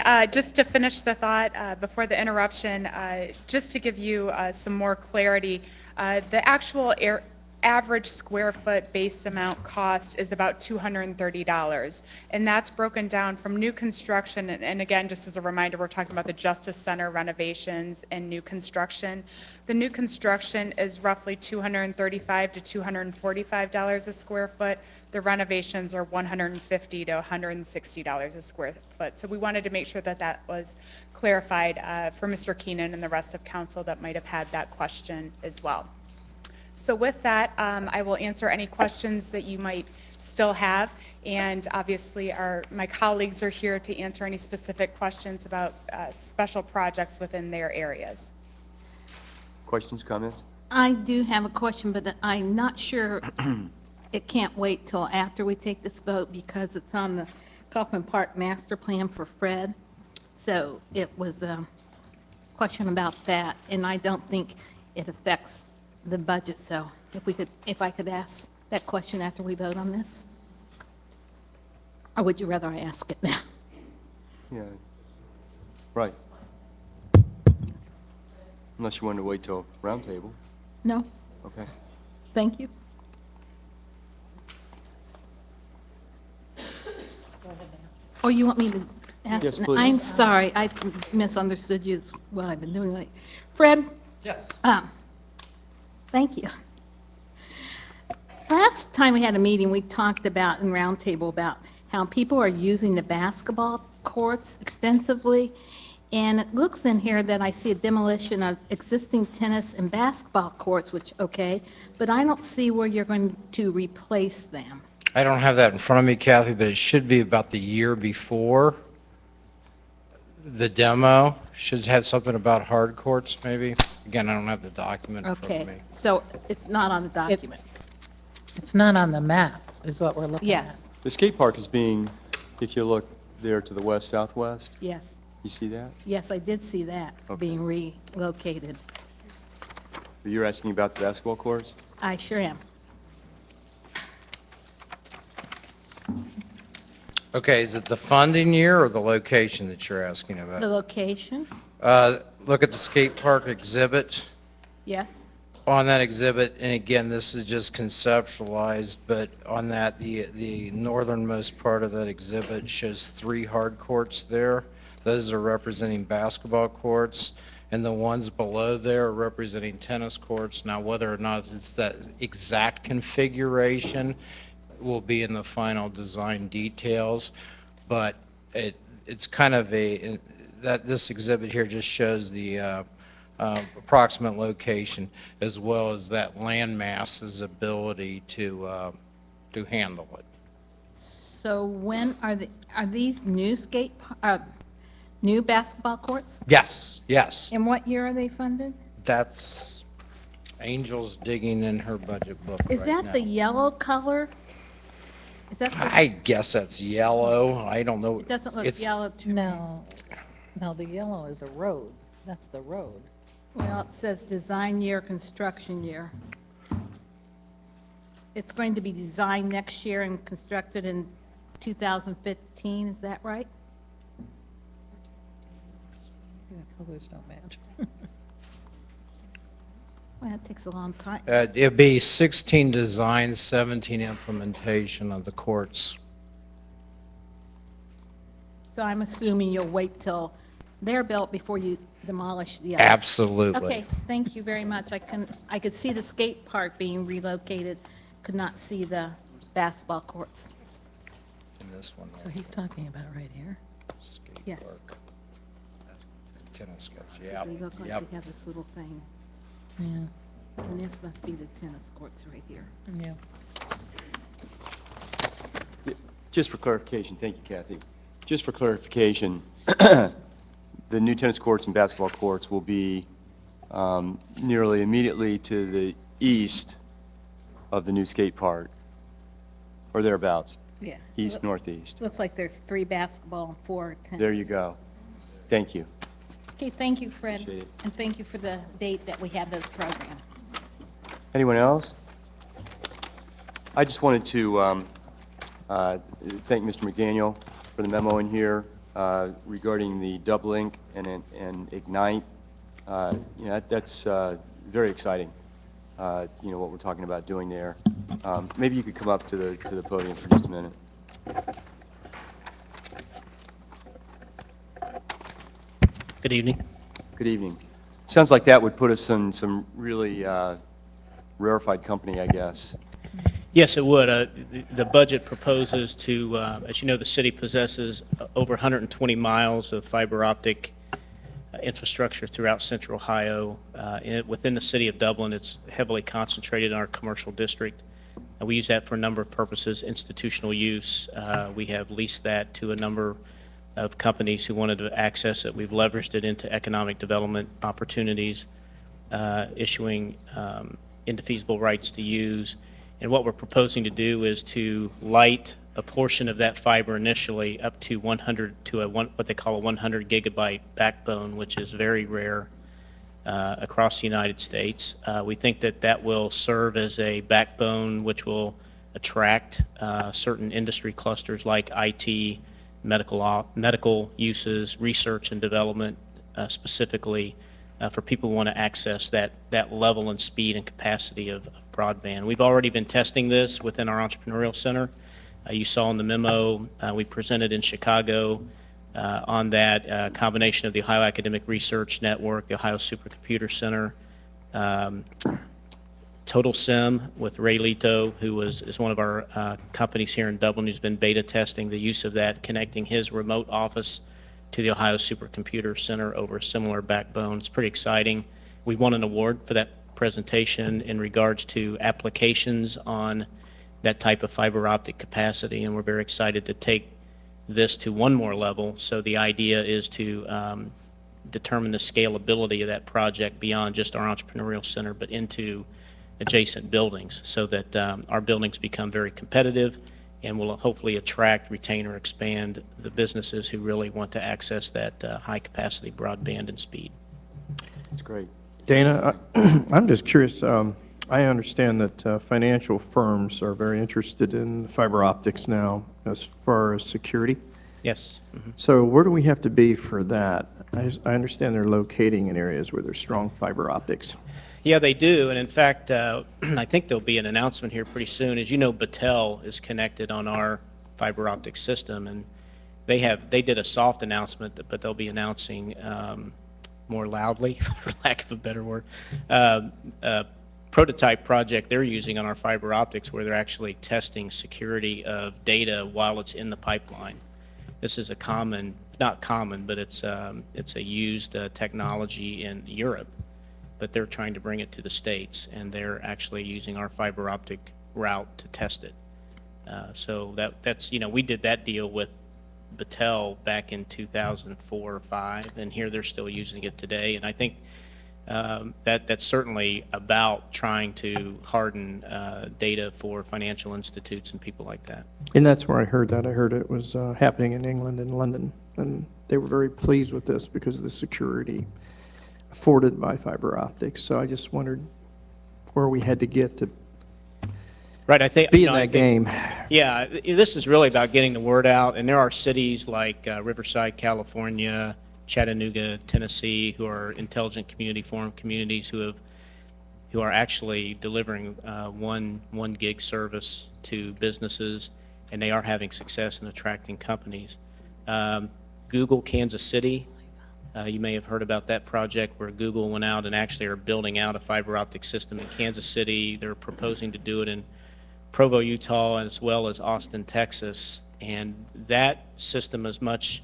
just to finish the thought before the interruption, just to give you some more clarity, the actual average square foot base amount cost is about $230. And that's broken down from new construction. And again, just as a reminder, we're talking about the Justice Center renovations and new construction. The new construction is roughly $235 to $245 a square foot. The renovations are $150 to $160 a square foot. So we wanted to make sure that that was clarified for Mr. Keenan and the rest of council that might have had that question as well. So with that, I will answer any questions that you might still have. And obviously, my colleagues are here to answer any specific questions about special projects within their areas. Questions, comments? I do have a question, but I'm not sure it can't wait till after we take this vote because it's on the Kaufman Park Master Plan for Fred. So it was a question about that, and I don't think it affects the budget. So if I could ask that question after we vote on this? Or would you rather I ask it now? Yeah. Right. Unless you wanted to wait till roundtable. No? Okay. Thank you. Or you want me to ask? Yes, please. I'm sorry, I misunderstood you, is what I've been doing. Fred? Yes. Thank you. Last time we had a meeting, we talked about, in roundtable, about how people are using the basketball courts extensively, and it looks in here that I see a demolition of existing tennis and basketball courts, which, okay, but I don't see where you're going to replace them. I don't have that in front of me, Kathy, but it should be about the year before the demo. Should have something about hard courts, maybe. Again, I don't have the document in front of me. Okay, so it's not on the document? It's not on the map, is what we're looking at. Yes, The skate park is being, if you look there to the west-southwest, yes, you see that? yes, I did see that Okay. being relocated. You're asking about the basketball courts? I sure am. Okay, is it the funding year or the location that you're asking The about? location, Look at the skate park exhibit. yes, On that exhibit, and again, this is just conceptualized, but on that, the northernmost part of that exhibit shows 3 hard courts there. Those are representing basketball courts, and the ones below there are representing tennis courts. Now, whether or not it's that exact configuration will be in the final design details, but it's kind of this exhibit here just shows the approximate location, as well as that land mass's ability to handle it. so when are these new new basketball courts? Yes, yes. And what year are they funded? That's Angel's digging in her budget book Is right that now. the yellow color? Is that the, I guess that's yellow. I don't know. it doesn't look It's- yellow to me. No, the yellow is a road. That's the road. Well, it says design year, construction year. It's going to be designed next year and constructed in 2015, is that right? Yeah, colors don't match. Well, that takes a long time. It'd be 16 design, 17 implementation of the courts. So I'm assuming you'll wait till they're built before you demolish the other. Absolutely. Okay, thank you very much. I could see the skate park being relocated, could not see the basketball courts. And this one, So he's talking about right here. skate Yes. park. Tennis courts, They yep, look like yep. they have this little thing. Yeah, And this must be the tennis courts right here. yeah. Just for clarification, thank you, Kathy. Just for clarification, the new tennis courts and basketball courts will be nearly immediately to the east of the new skate park, or thereabouts, Yeah. east, northeast. Looks like there's 3 basketball and 4 tennis. There you go. Thank you. Okay, thank you, Fred. Appreciate it. And thank you for the date that we have those programs. Anyone else? I just wanted to thank Mr. McDaniel for the memo in here. regarding the Dublin and Ignite. That's very exciting, what we're talking about doing there. Maybe you could come up to the podium for just a minute. Good evening. Good evening. Sounds like that would put us in some really rarefied company, I guess. Yes, it would. The budget proposes to, as you know, the city possesses over 120 miles of fiber optic infrastructure throughout central Ohio. Within the city of Dublin, it's heavily concentrated in our commercial district. We use that for a number of purposes, institutional use. We have leased that to a number of companies who wanted to access it. We've leveraged it into economic development opportunities, issuing indefeasible rights to use. And what we're proposing to do is to light a portion of that fiber initially up to 100 to what they call a 100 gigabyte backbone, which is very rare across the United States. We think that that will serve as a backbone which will attract certain industry clusters like IT, medical uses, research and development, specifically for people who want to access that level and speed and capacity of broadband. We've already been testing this within our entrepreneurial center. You saw in the memo we presented in Chicago on that combination of the Ohio Academic Research Network, the Ohio Supercomputer Center, Total Sim with Ray Lito, who is one of our companies here in Dublin, who's been beta testing the use of that, connecting his remote office to the Ohio Supercomputer Center over a similar backbone. It's pretty exciting. We won an award for that presentation in regards to applications on that type of fiber optic capacity, and we're very excited to take this to one more level. So the idea is to determine the scalability of that project beyond just our entrepreneurial center, but into adjacent buildings, so that our buildings become very competitive and will hopefully attract, retain, or expand the businesses who really want to access that high-capacity broadband and speed. That's great. Dana, I'm just curious. I understand that financial firms are very interested in fiber optics now as far as security. Yes. Mm-hmm. So where do we have to be for that? I understand they're locating in areas where there's strong fiber optics. Yeah, they do, and in fact, I think there'll be an announcement here pretty soon. As you know, Battelle is connected on our fiber optic system, and they did a soft announcement, but they'll be announcing more loudly, for lack of a better word, a prototype project they're using on our fiber optics where they're actually testing security of data while it's in the pipeline. This is a common, not common, but it's a used technology in Europe, but they're trying to bring it to the States, and they're actually using our fiber optic route to test it. So that's, we did that deal with Battelle back in 2004 or 5, and here they're still using it today. And I think that's certainly about trying to harden data for financial institutes and people like that. And that's where I heard that. I heard it was happening in England and London, and they were very pleased with this because of the security afforded by fiber optics. So I just wondered where we had to get to Right, I think be in that game. Yeah, this is really about getting the word out, and there are cities like Riverside, California, Chattanooga, Tennessee, who are intelligent community forum communities who are actually delivering one gig service to businesses, and they are having success in attracting companies. Google Kansas City, you may have heard about that project where Google went out and actually are building out a fiber optic system in Kansas City. They're proposing to do it in Provo, Utah, as well as Austin, Texas, and that system, as much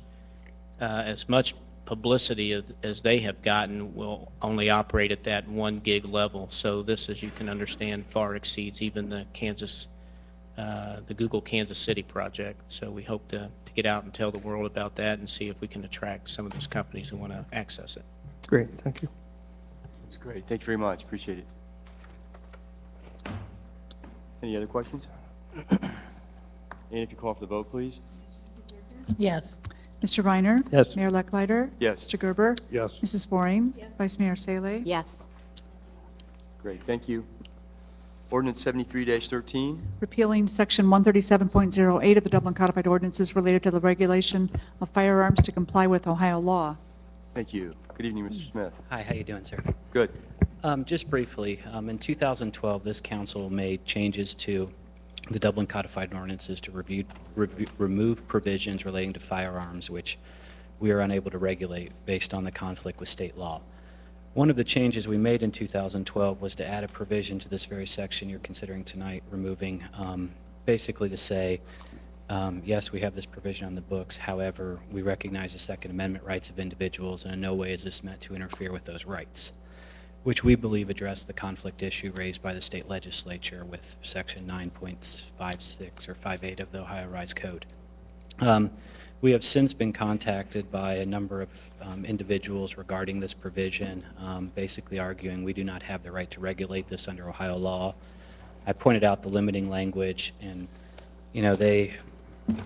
publicity as they have gotten, will only operate at that 1 gig level. So this, as you can understand, far exceeds even the Google Kansas City project. So we hope to get out and tell the world about that and see if we can attract some of those companies who want to access it. Great, thank you. That's great. Thank you very much. Appreciate it. Any other questions? And if you call for the vote, please. Yes. Mr. Reiner? Yes. Mayor Lechleiter? Yes. Mr. Gerber? Yes. Mrs. Waring? Vice Mayor Salee? Yes. Great. Thank you. Ordinance 73-13. Repealing Section 137.08 of the Dublin Codified Ordinances related to the regulation of firearms to comply with Ohio law. Thank you. Good evening, Mr. Smith. Hi, how you doing, sir? Good. Just briefly, in 2012, this council made changes to the Dublin Codified Ordinances to remove provisions relating to firearms, which we are unable to regulate based on the conflict with state law. One of the changes we made in 2012 was to add a provision to this very section you're considering tonight, removing, basically to say, yes, we have this provision on the books, however, we recognize the Second Amendment rights of individuals, and in no way is this meant to interfere with those rights, which we believe addressed the conflict issue raised by the state legislature with Section 9.56 or 58 of the Ohio Revised Code. We have since been contacted by a number of individuals regarding this provision, basically arguing we do not have the right to regulate this under Ohio law. I pointed out the limiting language, and they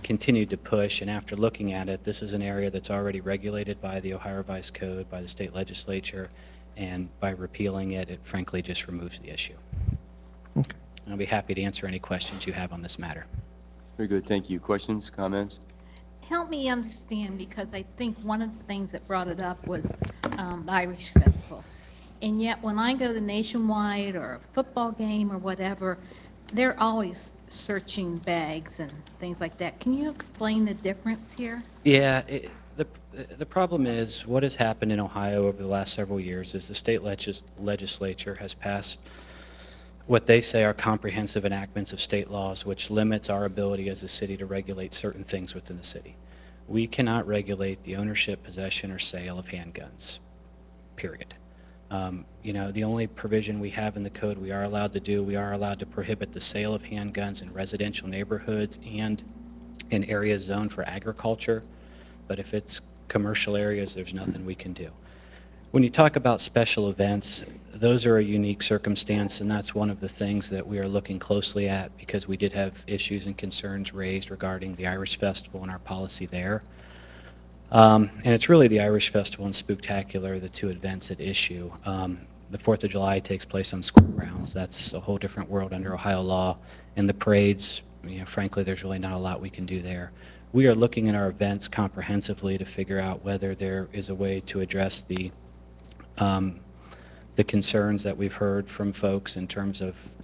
continued to push, and after looking at it, this is an area that's already regulated by the Ohio Revised Code, by the state legislature, and by repealing it, it frankly just removes the issue. Okay. And I'll be happy to answer any questions you have on this matter. Very good. Thank you. Questions, comments? Help me understand, because I think one of the things that brought it up was the Irish Festival. And yet, when I go to Nationwide or a football game or whatever, they're always searching bags and things like that. Can you explain the difference here? Yeah, the problem is what has happened in Ohio over the last several years is the state legislature has passed what they say are comprehensive enactments of state laws, which limits our ability as a city to regulate certain things within the city. We cannot regulate the ownership, possession, or sale of handguns, period. The only provision we have in the code we are allowed to prohibit the sale of handguns in residential neighborhoods and in areas zoned for agriculture, but if it's commercial areas, there's nothing we can do. When you talk about special events, those are a unique circumstance, and that's one of the things that we are looking closely at because we did have issues and concerns raised regarding the Irish Festival and our policy there. And it's really the Irish Festival and Spooktacular, the two events at issue. The 4th of July takes place on school grounds. That's a whole different world under Ohio law. And the parades, frankly, there's really not a lot we can do there. We are looking at our events comprehensively to figure out whether there is a way to address the concerns that we've heard from folks in terms of,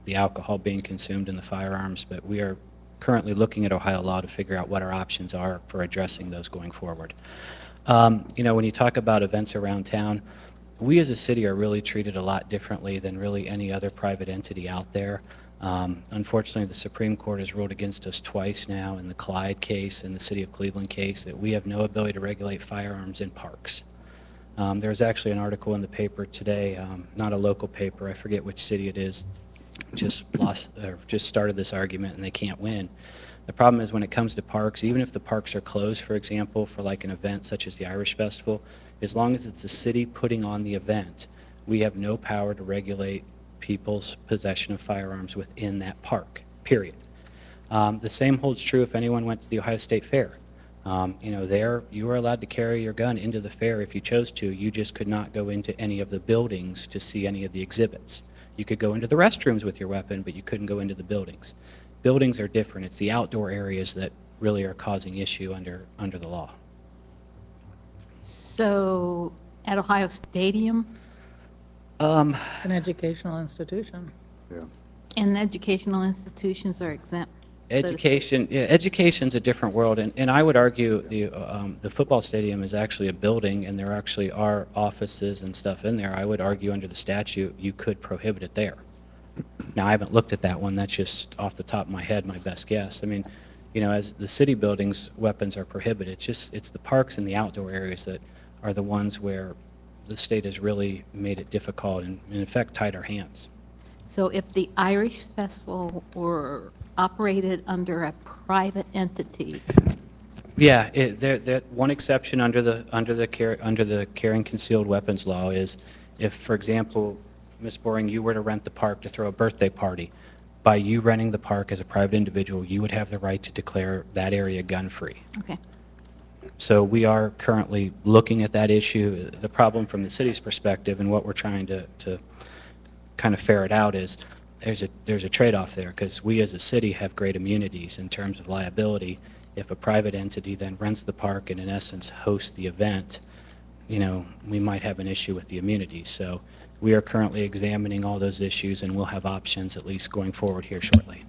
the alcohol being consumed in the firearms, but we are currently looking at Ohio law to figure out what our options are for addressing those going forward. When you talk about events around town, we as a city are really treated a lot differently than really any other private entity out there. Unfortunately, the Supreme Court has ruled against us twice now in the Clyde case and the City of Cleveland case that we have no ability to regulate firearms in parks. There's actually an article in the paper today, not a local paper, I forget which city it is, just started this argument and they can't win. The problem is when it comes to parks, even if the parks are closed, for example, for like an event such as the Irish Festival, as long as it's the city putting on the event, we have no power to regulate people's possession of firearms within that park, period. The same holds true if anyone went to the Ohio State Fair. There you are allowed to carry your gun into the fair if you chose to. You just could not go into any of the buildings to see any of the exhibits. You could go into the restrooms with your weapon, but you couldn't go into the buildings. Buildings are different. It's the outdoor areas that really are causing issue under the law. So, at Ohio Stadium, It's an educational institution. and educational institutions are exempt. Education's a different world, and I would argue the football stadium is actually a building, and there actually are offices and stuff in there. I would argue under the statute you could prohibit it there. Now, I haven't looked at that one. That's just off the top of my head, my best guess. I mean, as the city buildings, weapons are prohibited. It's the parks and the outdoor areas that are the ones where the state has really made it difficult and, in effect, tied our hands. So if the Irish Festival were operated under a private entity, Yeah, one exception under the carrying concealed weapons law is if, for example, Ms. Boring, you were to rent the park to throw a birthday party. By you renting the park as a private individual, you would have the right to declare that area gun-free. okay. So we are currently looking at that issue. The problem from the city's perspective and what we're trying to kind of ferret out is there's a trade-off there, because we as a city have great immunities in terms of liability. If a private entity then rents the park and in essence hosts the event, you know, we might have an issue with the immunity. So we are currently examining all those issues, and we'll have options at least going forward here shortly.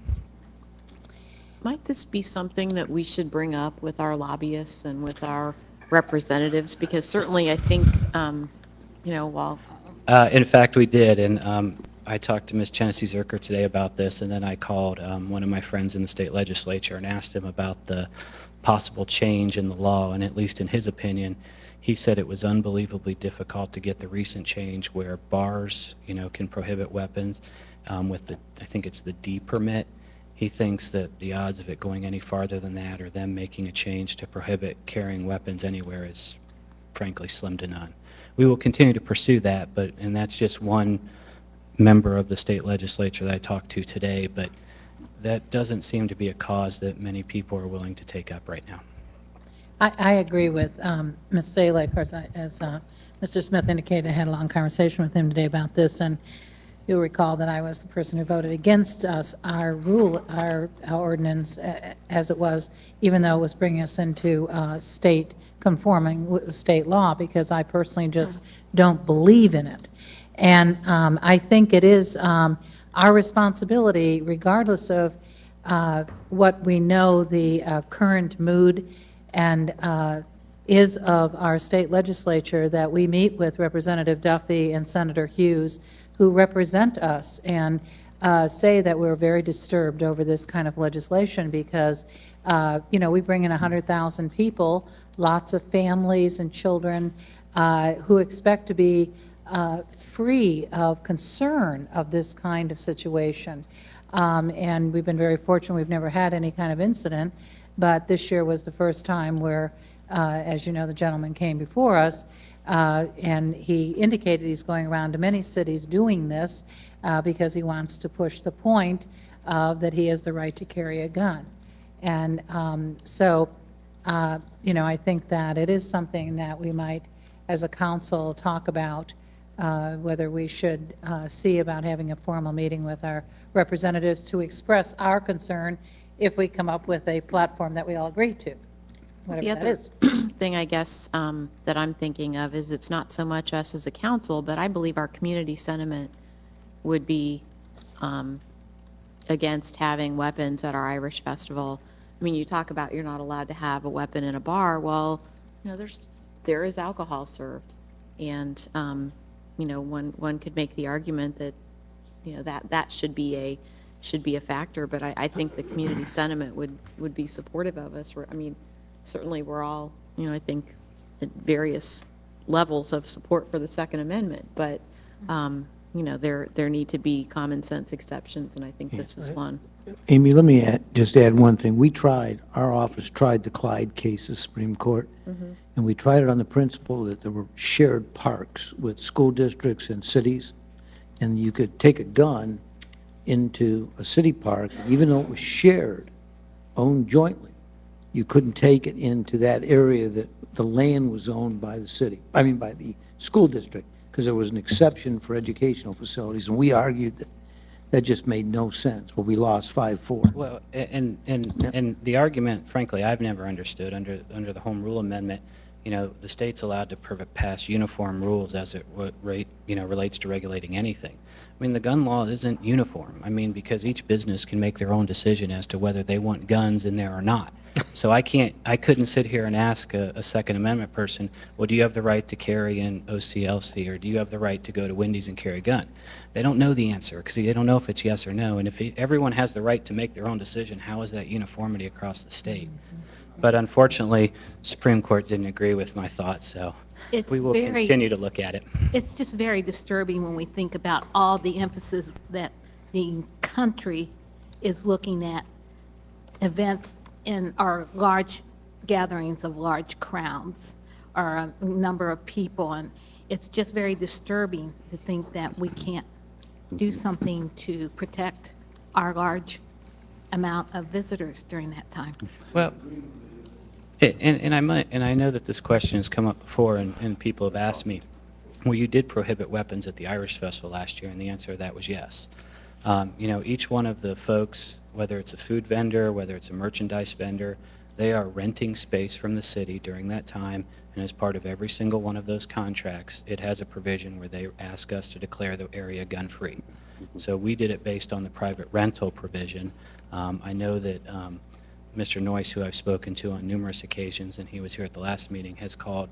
Might this be something that we should bring up with our lobbyists and with our representatives? Because certainly I think, you know, while, In fact, we did, and I talked to Ms. Chenesy-Zerker today about this, and then I called one of my friends in the state legislature and asked him about the possible change in the law, and at least in his opinion, he said it was unbelievably difficult to get the recent change where bars, you know, can prohibit weapons with the, I think it's the D permit. He thinks that the odds of it going any farther than that or them making a change to prohibit carrying weapons anywhere is frankly slim to none. We will continue to pursue that, and that's just one member of the state legislature that I talked to today, but that doesn't seem to be a cause that many people are willing to take up right now. I agree with Ms. Saleh. Of course, as Mr. Smith indicated, I had a long conversation with him today about this, and you'll recall that I was the person who voted against our rule, our ordinance as it was, even though it was bringing us into state conforming with state law, because I personally just don't believe in it. And I think it is our responsibility, regardless of what we know the current mood and is of our state legislature, that we meet with Representative Duffy and Senator Hughes, who represent us, and say that we're very disturbed over this kind of legislation because, you know, we bring in 100,000 people, lots of families and children who expect to be free of concern of this kind of situation. And we've been very fortunate. We've never had any kind of incident, but this year was the first time where, as you know, the gentleman came before us, and he indicated he's going around to many cities doing this because he wants to push the point that he has the right to carry a gun. And you know, I think that it is something that we might, as a council, talk about whether we should see about having a formal meeting with our representatives to express our concern if we come up with a platform that we all agree to, whatever that is. thing I guess that I'm thinking of is it's not so much us as a council, but I believe our community sentiment would be against having weapons at our Irish festival. I mean, you talk about you're not allowed to have a weapon in a bar. Well, you know, there is alcohol served, and you know, one could make the argument that, you know, that should be a factor. But I think the community sentiment would be supportive of us. I mean, certainly we're all, you know, I think at various levels of support for the Second Amendment, but you know, there need to be common sense exceptions, and I think this is one. Amy, let me just add one thing. Our office tried the Clyde case at Supreme Court, and we tried it on the principle that there were shared parks with school districts and cities, and you could take a gun into a city park, even though it was shared, owned jointly. You couldn't take it into that area that the land was owned by the city, I mean by the school district, because there was an exception for educational facilities, and we argued that that just made no sense. Well, we lost 5-4. Well, and the argument, frankly, I've never understood under the Home Rule Amendment. You know, the state's allowed to pass uniform rules as it relates to regulating anything. I mean, the gun law isn't uniform. I mean, because each business can make their own decision as to whether they want guns in there or not. So I couldn't sit here and ask a Second Amendment person, well, do you have the right to carry in OCLC, or do you have the right to go to Wendy's and carry a gun? They don't know the answer, because they don't know if it's yes or no. And if everyone has the right to make their own decision, how is that uniformity across the state? But unfortunately, Supreme Court didn't agree with my thoughts, so we will continue to look at it. It's just very disturbing when we think about all the emphasis that the country is looking at events in our large gatherings of large crowds or a number of people, and it's just very disturbing to think that we can't do something to protect our large amount of visitors during that time. Well, and I know that this question has come up before, and people have asked me, well, you did prohibit weapons at the Irish Festival last year, and the answer to that was yes. Each one of the folks, whether it's a food vendor, whether it's a merchandise vendor, they are renting space from the city during that time, and as part of every single one of those contracts, it has a provision where they ask us to declare the area gun-free. So we did it based on the private rental provision. I know that Mr. Noyce, who I've spoken to on numerous occasions, and he was here at the last meeting, has called.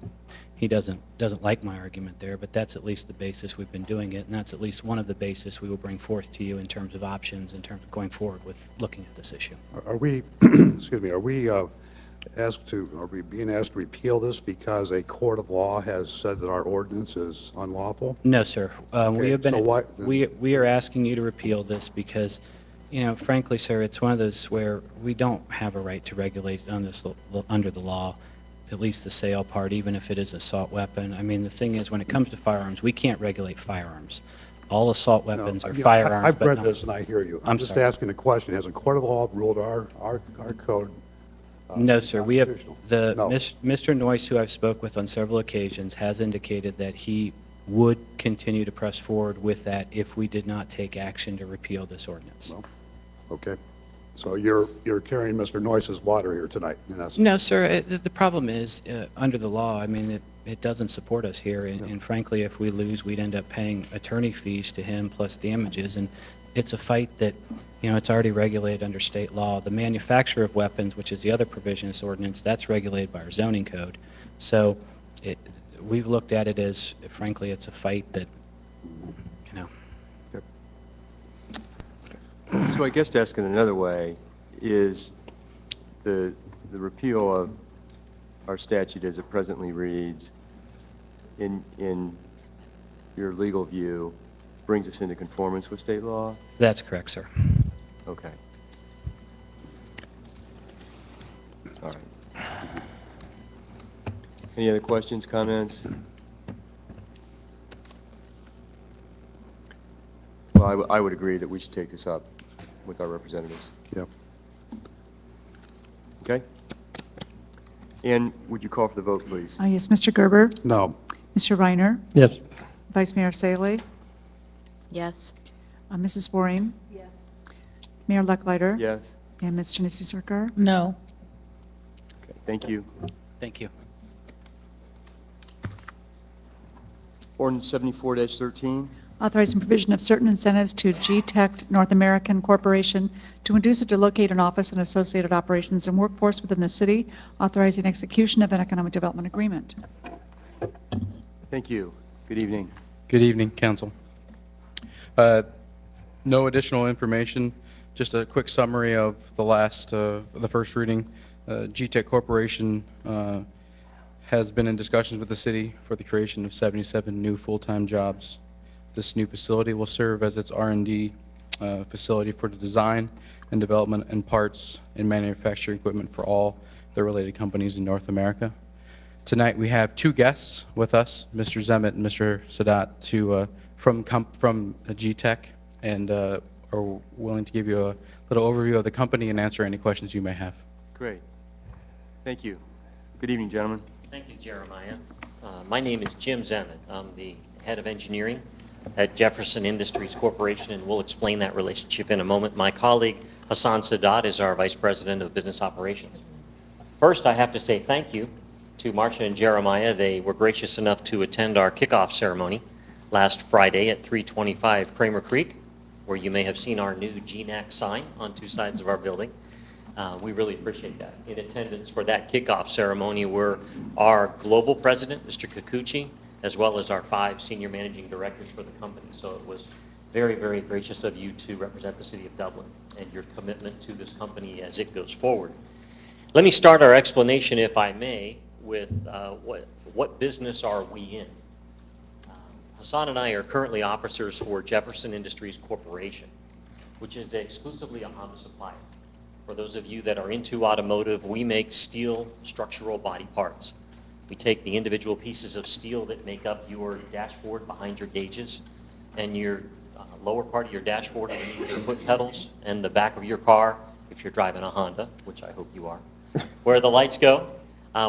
He doesn't like my argument there, but that's at least the basis we've been doing it, and that's at least one of the basis we will bring forth to you in terms of options, in terms of going forward with looking at this issue. Are we, excuse me, are we being asked to repeal this because a court of law has said that our ordinance is unlawful? No, sir. We have been, so why- we are asking you to repeal this because, frankly, sir, it's one of those where we don't have a right to regulate on this under the law, at least the sale part, even if it is an assault weapon. I mean, the thing is, when it comes to firearms, we can't regulate firearms. All assault weapons are firearms. I've but read no- this and I hear you. I'm just sorry. asking a question. Has a court of law ruled our code? No, sir. We have, No. Mr. Noyce, who I've spoke with on several occasions, has indicated that he would continue to press forward with that if we did not take action to repeal this ordinance. No? Okay. So you're carrying Mr. Noyce's water here tonight, in essence. No, sir. The problem is, under the law, I mean, it doesn't support us here, and frankly, if we lose, we'd end up paying attorney fees to him plus damages, and it's a fight that, it's already regulated under state law. The manufacture of weapons, which is the other provision of this ordinance, that's regulated by our zoning code. So we've looked at it as, frankly, it's a fight that, So I guess to ask it another way, is the repeal of our statute as it presently reads, in your legal view, brings us into conformance with state law? That's correct, sir. Okay. All right. Any other questions, comments? Well, I would agree that we should take this up with our representatives. Yep. Okay? And would you call for the vote, please? Yes, Mr. Gerber, No. Mr. Reiner, Yes. Vice Mayor Salee, Yes. Mrs. Waring, Yes. Mayor Lucklider. Yes? And Ms. Janice Zerker. No. Okay, thank you. Thank you. Ordinance 74-13. Authorizing provision of certain incentives to G-Tech North American Corporation to induce it to locate an office and associated operations and workforce within the city, authorizing execution of an economic development agreement. Thank you. Good evening. Good evening, council. No additional information, just a quick summary of the first reading. G-Tech Corporation has been in discussions with the city for the creation of 77 new full-time jobs. This new facility will serve as its R&D facility for the design and development and parts and manufacturing equipment for all the related companies in North America. Tonight we have two guests with us, Mr. Zemet and Mr. Sadat, from G-Tech, and are willing to give you a little overview of the company and answer any questions you may have. Great. Thank you. Good evening, gentlemen. Thank you, Jeremiah. My name is Jim Zemet. I'm the head of engineering at Jefferson Industries Corporation, and we'll explain that relationship in a moment. My colleague, Hassan Sadat, is our vice president of business operations. First, I have to say thank you to Marcia and Jeremiah. They were gracious enough to attend our kickoff ceremony last Friday at 325 Kramer Creek, where you may have seen our new GNAC sign on two sides of our building. We really appreciate that. In attendance for that kickoff ceremony were our global president, Mr. Kikuchi, as well as our 5 senior managing directors for the company. So it was very, very gracious of you to represent the city of Dublin and your commitment to this company as it goes forward. Let me start our explanation, if I may, with what business are we in? Hassan and I are currently officers for Jefferson Industries Corporation, which is exclusively a Honda supplier. For those of you that are into automotive, we make steel structural body parts. We take the individual pieces of steel that make up your dashboard behind your gauges and your lower part of your dashboard underneath your foot pedals and the back of your car, if you're driving a Honda, which I hope you are, where the lights go.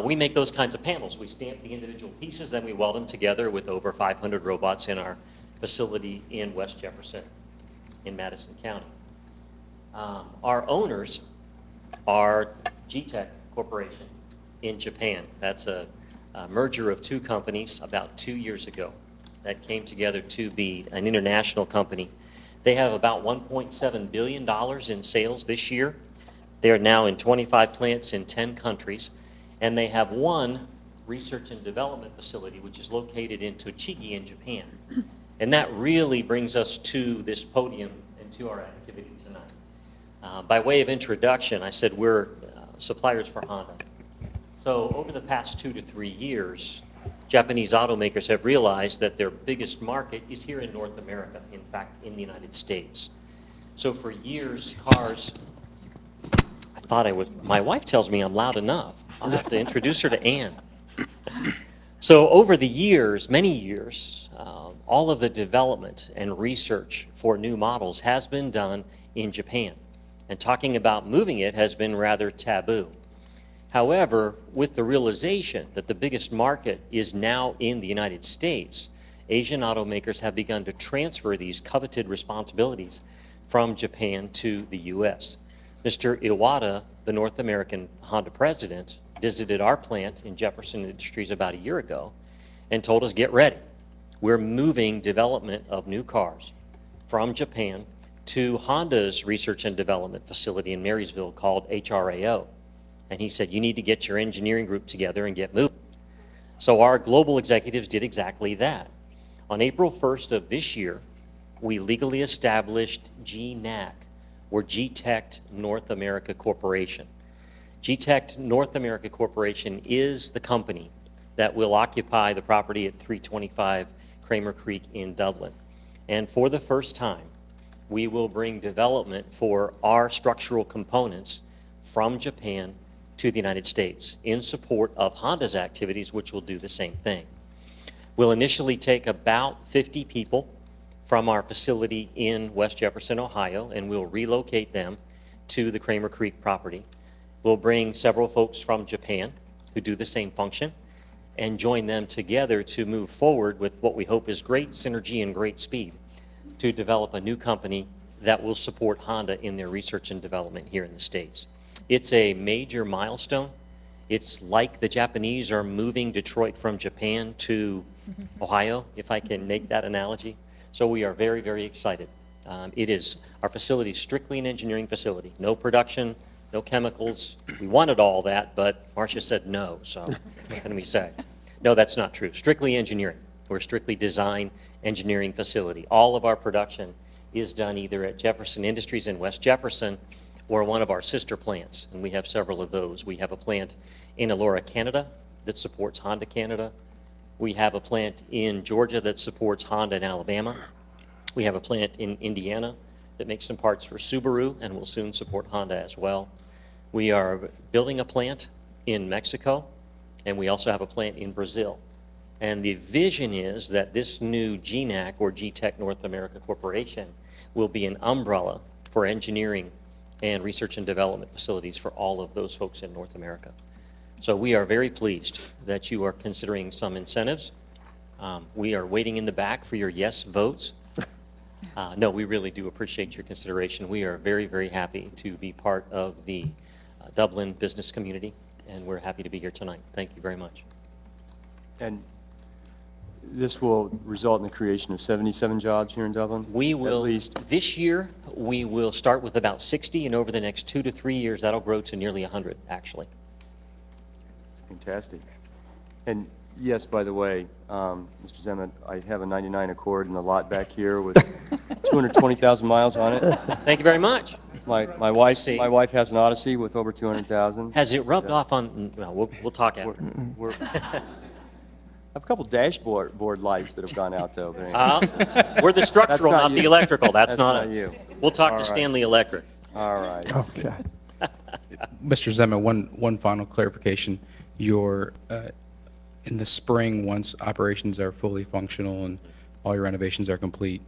We make those kinds of panels. We stamp the individual pieces, then we weld them together with over 500 robots in our facility in West Jefferson. in Madison County. Our owners are G-Tech Corporation in Japan. That's a merger of two companies about 2 years ago that came together to be an international company. They have about $1.7 billion in sales this year. They are now in 25 plants in 10 countries, and they have one research and development facility which is located in Tochigi in Japan. And that really brings us to this podium and to our activity tonight. By way of introduction, I said we're suppliers for Honda. So over the past 2 to 3 years, Japanese automakers have realized that their biggest market is here in North America, in fact, in the United States. So for years, cars, I thought I was, my wife tells me I'm loud enough. I'll have to introduce her to Ann. So over the years, many years, all of the development and research for new models has been done in Japan. And talking about moving it has been rather taboo. However, with the realization that the biggest market is now in the United States, Asian automakers have begun to transfer these coveted responsibilities from Japan to the U.S. Mr. Iwata, the North American Honda president, visited our plant in Jefferson Industries about a year ago and told us, get ready. We're moving development of new cars from Japan to Honda's research and development facility in Marysville called HRAO. And he said, you need to get your engineering group together and get moving. So our global executives did exactly that. On April 1st of this year, we legally established GNAC, or G-Tech North America Corporation. G-Tech North America Corporation is the company that will occupy the property at 325 Kramer Creek in Dublin. And for the first time, we will bring development for our structural components from Japan to the United States in support of Honda's activities, which will do the same thing. We'll initially take about 50 people from our facility in West Jefferson, Ohio, and we'll relocate them to the Kramer Creek property. We'll bring several folks from Japan who do the same function and join them together to move forward with what we hope is great synergy and great speed to develop a new company that will support Honda in their research and development here in the States. It's a major milestone. It's like the Japanese are moving Detroit from Japan to Ohio, if I can make that analogy. So we are very, very excited. It is our facility, strictly an engineering facility. No production, no chemicals. We wanted all that, but Marcia said no, so what can we say? No, that's not true. Strictly engineering. We're a strictly design engineering facility. All of our production is done either at Jefferson Industries in West Jefferson or one of our sister plants, and we have several of those. We have a plant in Elora, Canada that supports Honda Canada. We have a plant in Georgia that supports Honda in Alabama. We have a plant in Indiana that makes some parts for Subaru and will soon support Honda as well. We are building a plant in Mexico, and we also have a plant in Brazil. And the vision is that this new GNAC, or G-Tech North America Corporation, will be an umbrella for engineering and research and development facilities for all of those folks in North America. So we are very pleased that you are considering some incentives. We are waiting in the back for your yes votes. No, we really do appreciate your consideration. We are very, very happy to be part of the Dublin business community, and we're happy to be here tonight. Thank you very much. And this will result in the creation of 77 jobs here in Dublin? We will, at least. This year, we will start with about 60, and over the next 2 to 3 years, that'll grow to nearly 100, actually. Fantastic. And yes, by the way, Mr. Zemet, I have a 99 Accord in the lot back here with 220,000 miles on it. Thank you very much. My wife has an Odyssey with over 200,000. Has it rubbed off on, well, we'll talk after. I have a couple dashboard lights that have gone out, though. But we're the structural, not the electrical. That's not you. We'll talk to Stanley Electric. All right. Okay. Mr. Zemet, one final clarification. Your, in the spring, once operations are fully functional and all your renovations are complete,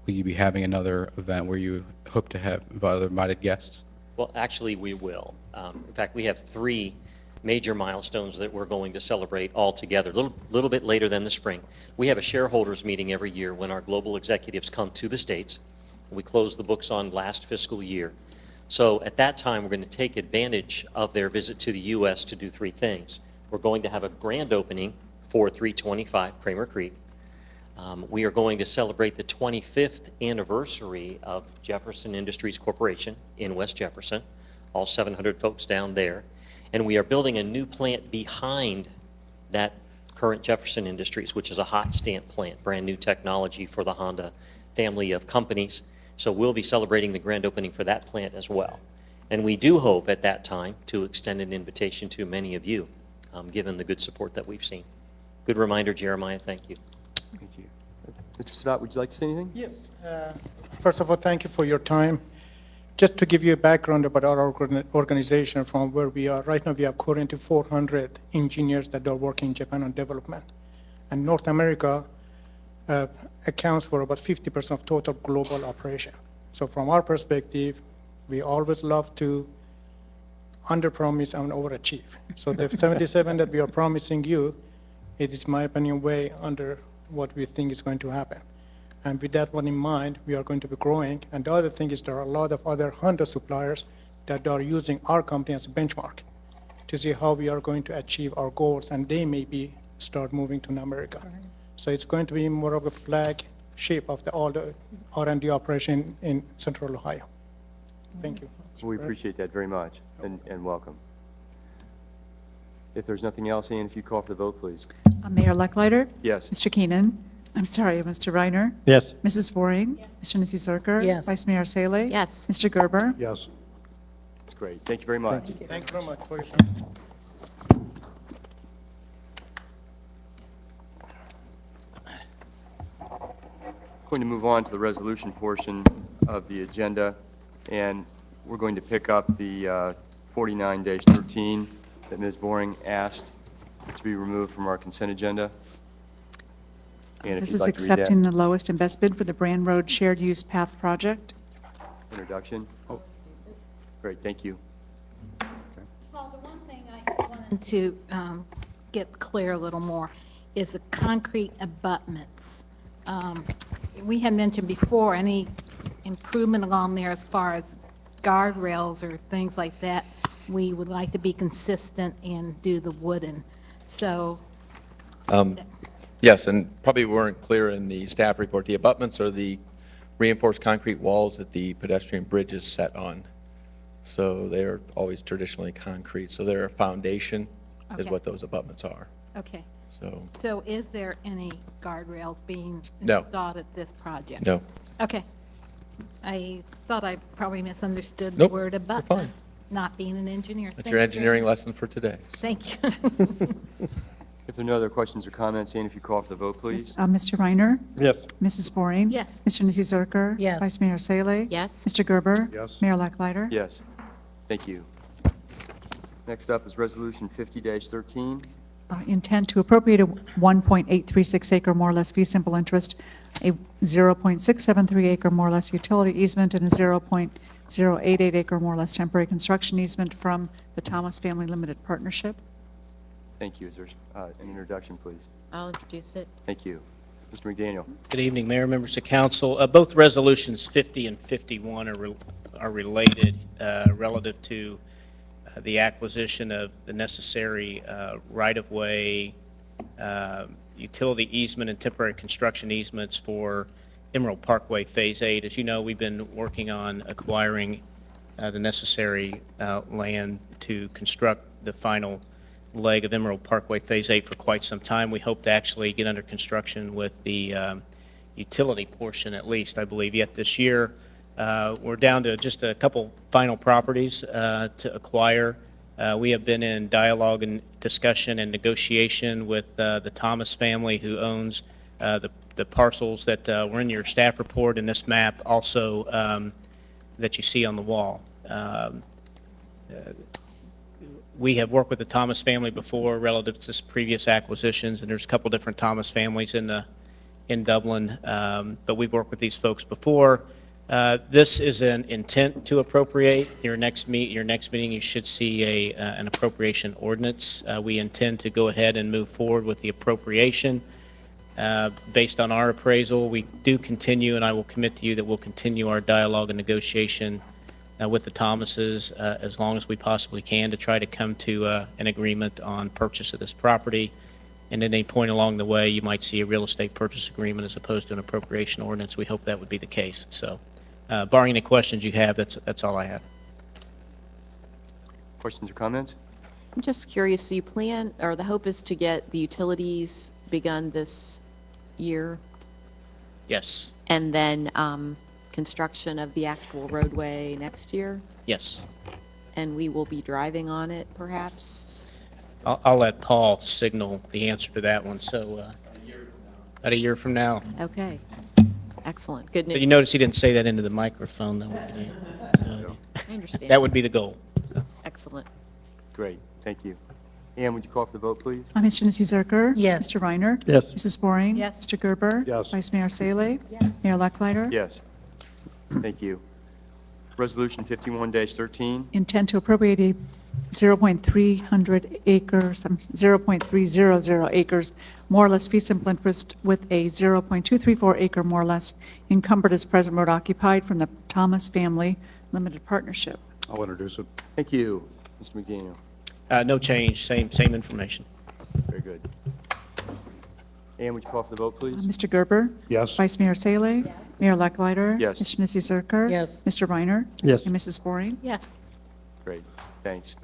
will you be having another event where you hope to have other invited guests? Well, actually, we will. In fact, we have 3 major milestones that we're going to celebrate all together, a little bit later than the spring. We have a shareholders meeting every year when our global executives come to the States We closed the books on last fiscal year. So at that time, we're going to take advantage of their visit to the U.S. to do three things. We're going to have a grand opening for 325 Kramer Creek. We are going to celebrate the 25th anniversary of Jefferson Industries Corporation in West Jefferson, all 700 folks down there. And we are building a new plant behind that current Jefferson Industries, which is a hot stamp plant, brand new technology for the Honda family of companies. So we'll be celebrating the grand opening for that plant as well. And we do hope at that time to extend an invitation to many of you, given the good support that we've seen. Good reminder, Jeremiah. Thank you. Thank you. Mr. Sadat, would you like to say anything? Yes. First of all, thank you for your time. Just to give you a background about our organization from where we are, right now we have currently 400 engineers that are working in Japan on development. And North America accounts for about 50% of total global operation. So from our perspective, we always love to underpromise and overachieve. So the 77 that we are promising you, it is, my opinion, way under what we think is going to happen. And with that one in mind, we are going to be growing. And the other thing is there are a lot of other Honda suppliers that are using our company as a benchmark to see how we are going to achieve our goals, and they maybe start moving to America. So it's going to be more of a flagship of all the R&D operation in Central Ohio. Thank you. We appreciate that very much, and welcome. If there's nothing else, Ian, if you call for the vote, please. Mayor Lucklider? Yes. Mr. Keenan? I'm sorry, Mr. Reiner? Yes. Mrs. Waring? Mr. Nisi Zerker? Yes. Vice Mayor Salee? Yes. Mr. Gerber? Yes. That's great. Thank you very much. Thank you very much for your time. Going to move on to the resolution portion of the agenda, and we're going to pick up the 49-13 that Ms. Boring asked to be removed from our consent agenda. And if This you'd is like to read accepting that the lowest and best bid for the Brand Road Shared Use Path Project. introduction. Oh, great, thank you. Paul, the one thing I wanted to get clear a little more is the concrete abutments. We had mentioned before, any improvement along there as far as guardrails or things like that, we would like to be consistent and do the wooden. So, Yes, and probably weren't clear in the staff report. The abutments are the reinforced concrete walls that the pedestrian bridge is set on. So they are always traditionally concrete. So their foundation is Okay. what those abutments are. okay. So, Is there any guardrails being No. installed at this project? no. Okay. I thought I probably misunderstood the Nope, word you're abutment, fine. not being an engineer. That's Thank your you. engineering lesson for today. Thank you. If there are no other questions or comments, Ian, if you call for the vote, please. Mr. Reiner? Yes. Mrs. Waring? Yes. Mr. Nisi Zerker? Yes. Vice Mayor Salee? Yes. Mr. Gerber? Yes. Mayor Lucklider? Yes, thank you. Next up is Resolution 50-13. Intent to appropriate a 1.836 acre more or less fee simple interest, a 0.673 acre more or less utility easement, and a 0.088 acre more or less temporary construction easement from the Thomas Family Limited Partnership. Thank you. Is there an introduction, please? I'll introduce it. Thank you. Mr. McDaniel. Good evening, Mayor, members of council. Both resolutions 50 and 51 are related relative to the acquisition of the necessary right-of-way, utility easement, and temporary construction easements for Emerald Parkway Phase 8. As you know, we've been working on acquiring the necessary land to construct the final leg of Emerald Parkway Phase 8 for quite some time. We hope to actually get under construction with the utility portion, at least, I believe, yet this year. We're down to just a couple final properties to acquire. We have been in dialogue and discussion and negotiation with the Thomas family, who owns the parcels that were in your staff report and this map also that you see on the wall. We have worked with the Thomas family before relative to previous acquisitions, and there's a couple different Thomas families in Dublin, but we've worked with these folks before. This is an intent to appropriate. Your next meeting, you should see an appropriation ordinance. We intend to go ahead and move forward with the appropriation. Based on our appraisal, we do continue, and I will commit to you that we'll continue our dialogue and negotiation with the Thomases as long as we possibly can to try to come to an agreement on purchase of this property. And at any point along the way, you might see a real estate purchase agreement as opposed to an appropriation ordinance. We hope that would be the case. So barring any questions you have, that's all I have. Questions or comments? I'm just curious, so you plan, or the hope is to get the utilities begun this year, Yes, and then construction of the actual roadway next year? yes. And we will be driving on it, perhaps? I'll let Paul signal the answer to that one. So about a year from now. Okay, excellent, good But you news. notice he didn't say that into the microphone, though. Did you? So I understand. that would be the goal. Excellent. Great, thank you. Ann, would you call for the vote, please? Ms. Janice Zerker? Yes. Mr. Reiner? Yes. Mrs. Waring? Yes. Mr. Gerber? Yes. Vice Mayor Salee? Yes. Mayor Lucklider? Yes. Thank you. Resolution 51-13. Intent to appropriate a 0.300 acres, 0.300 acres, more or less fee simple interest with a 0.234 acre more or less encumbered as present road occupied from the Thomas Family Limited Partnership. I'll introduce it. Thank you. Mr. McDaniel. No change, same information. Very good. Ann, would you call for the vote, please? Mr. Gerber? Yes. Vice Mayor Salee? Yes. Mayor Lucklider? Yes. Ms. Janice Zerker? Yes. Mr. Reiner? Yes. And Mrs. Waring? Yes. Great, thanks.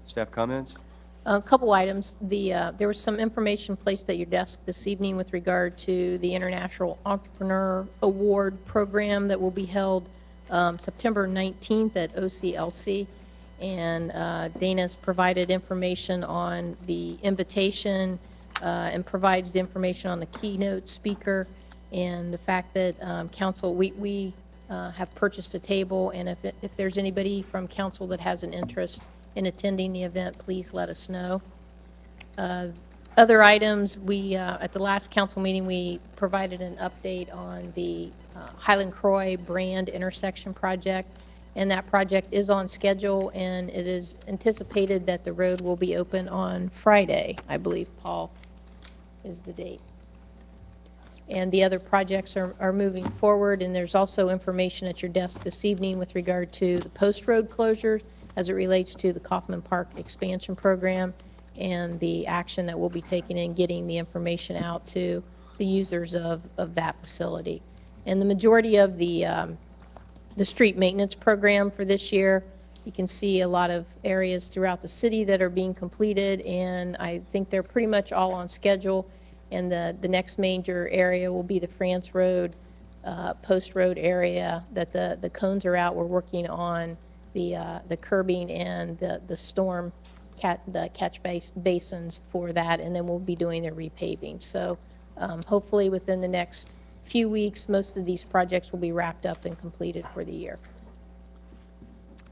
Staff comments? A couple items. There was some information placed at your desk this evening with regard to the International Entrepreneur Award Program that will be held September 19th at OCLC. And Dana's provided information on the invitation and provides the information on the keynote speaker and the fact that council, we have purchased a table, and if there's anybody from council that has an interest in attending the event, please let us know. Other items, at the last council meeting, we provided an update on the Highland Croy Brand Intersection Project, and that project is on schedule, and it is anticipated that the road will be open on Friday, I believe, Paul, is the date. And the other projects are moving forward, and there's also information at your desk this evening with regard to the post road closures as it relates to the Kaufman Park expansion program and the action that we'll be taking in getting the information out to the users of that facility. And the majority of the street maintenance program for this year, you can see a lot of areas throughout the city that are being completed, and I think they're pretty much all on schedule. And the next major area will be the France Road, Post Road area that the cones are out. We're working on the curbing and the storm the catch basins for that, and then we'll be doing the repaving. So hopefully within the next few weeks, most of these projects will be wrapped up and completed for the year.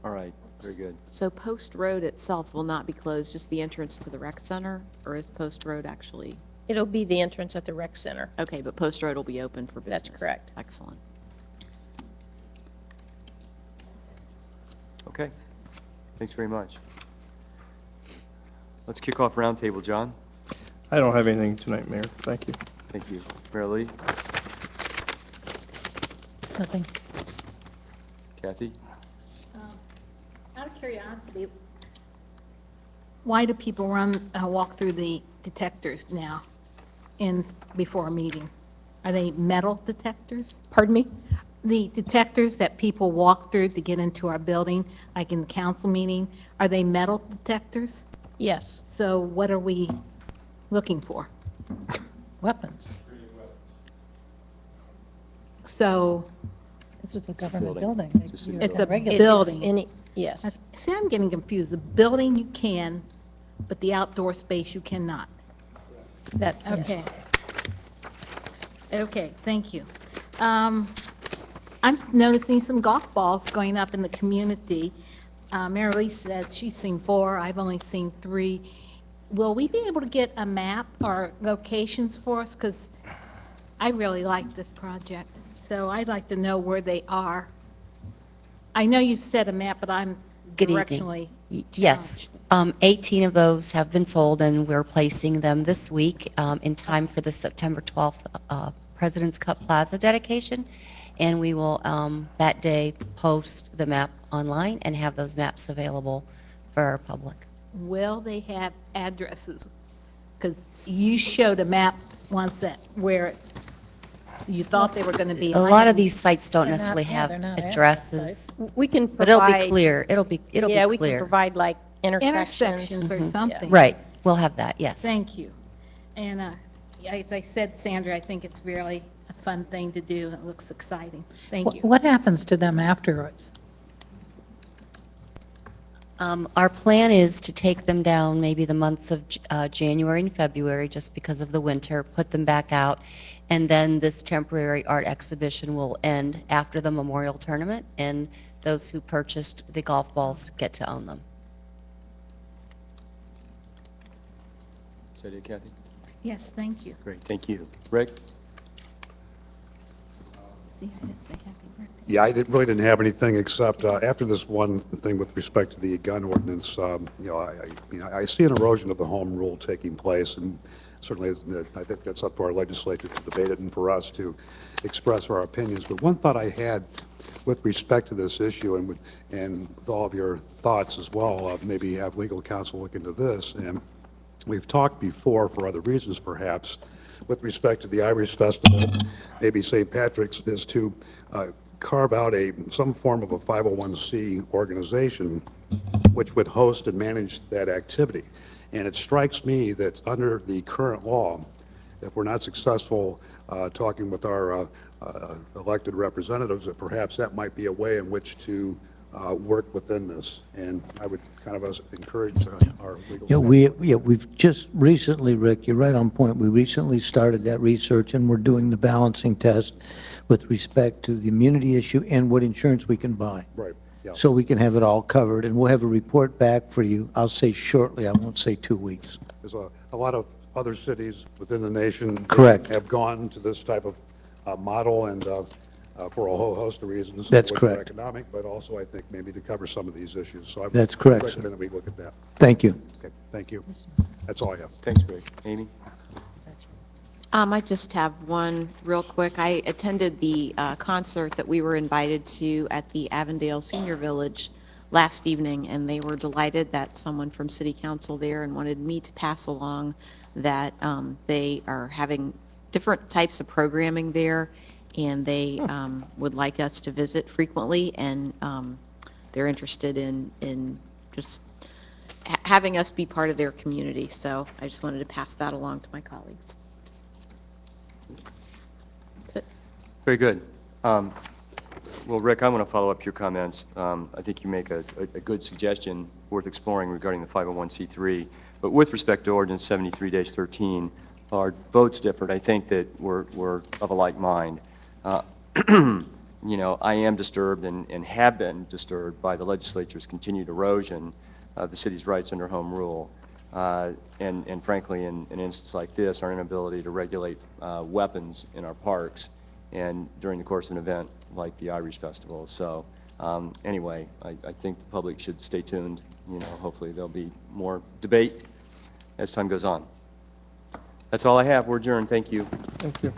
All right, very good. So Post Road itself will not be closed, just the entrance to the rec center, or is Post Road actually? It'll be the entrance at the rec center. Okay, but Post Road will be open for business? That's correct. Excellent. Okay, thanks very much. Let's kick off roundtable, John. I don't have anything tonight, Mayor. Thank you. Thank you. Mayor Lee? Nothing. Kathy? Out of curiosity, why do people walk through the detectors now before a meeting? Are they metal detectors? Pardon me? The detectors that people walk through to get into our building, like in the council meeting, are they metal detectors? Yes. So what are we looking for? Weapons. So This is a government building. building. It's a city it's a building. building. Yes. See, I'm getting confused. The building you can, but the outdoor space you cannot. That's, Okay. Okay, thank you. I'm noticing some golf balls going up in the community. Mary Lee says she's seen 4, I've only seen 3. Will we be able to get a map or locations for us? Because I really like this project, so I'd like to know where they are. I know you said a map, but I'm Good directionally evening. Yes. 18 of those have been sold, and we're placing them this week in time for the September 12th President's Cup Plaza dedication. And we will, that day, post the map online and have those maps available for our public. Will they have addresses? Because you showed a map once that, where you thought they were going to be. A lot of these sites don't They're not- necessarily yeah, have they're not addresses. We can But it'll be provide. clear. It'll be Yeah, we can clear. provide like intersections. Intersections or something. Right, we'll have that, yes. Thank you. And as I said, Sandra, I think it's really a fun thing to do. It looks exciting. Thank you. What happens to them afterwards? Our plan is to take them down maybe the months of January and February, just because of the winter, put them back out, and then this temporary art exhibition will end after the Memorial Tournament, and those who purchased the golf balls get to own them. Is that it, Kathy? Yes, thank you. Great, thank you. Rick? See, I didn't say happy birthday. Yeah, I really didn't have anything except after this one thing with respect to the gun ordinance, I see an erosion of the home rule taking place, and certainly I think that's up to our legislature to debate it and for us to express our opinions. But one thought I had with respect to this issue, and with all of your thoughts as well, maybe have legal counsel look into this, and we've talked before for other reasons perhaps, with respect to the Irish Festival, maybe St. Patrick's, is to carve out some form of a 501c organization which would host and manage that activity. And it strikes me that under the current law, if we're not successful talking with our elected representatives, that perhaps that might be a way in which to work within this. And I would kind of encourage our legal staff. We've just recently, Rick, you're right on point. We recently started that research, and we're doing the balancing test with respect to the immunity issue and what insurance we can buy. Right, yeah. So we can have it all covered, and we'll have a report back for you. I'll say shortly, I won't say 2 weeks. There's a lot of other cities within the nation that Correct. have gone to this type of model, and for a whole host of reasons. That's which are correct. economic, but also I think maybe to cover some of these issues. So I would That's correct, sir. recommend that we look at that. Thank you. Okay, thank you. That's all I have. Thanks, Rick. Amy? I just have one real quick. I attended the concert that we were invited to at the Avondale Senior Village last evening, and they were delighted that someone from City Council there and wanted me to pass along that they are having different types of programming there, and they would like us to visit frequently, and they're interested in just having us be part of their community. So I just wanted to pass that along to my colleagues. Very good. Well, Rick, I want to follow up your comments. I think you make a good suggestion worth exploring regarding the 501c3. But with respect to ordinance 73-13, our votes differed. I think that we're of a like mind. You know, I am disturbed and have been disturbed by the legislature's continued erosion of the city's rights under home rule. And frankly, in an instance like this, our inability to regulate weapons in our parks and during the course of an event like the Irish Festival. So anyway, I think the public should stay tuned. You know, hopefully there'll be more debate as time goes on. That's all I have. We're adjourned. Thank you. Thank you.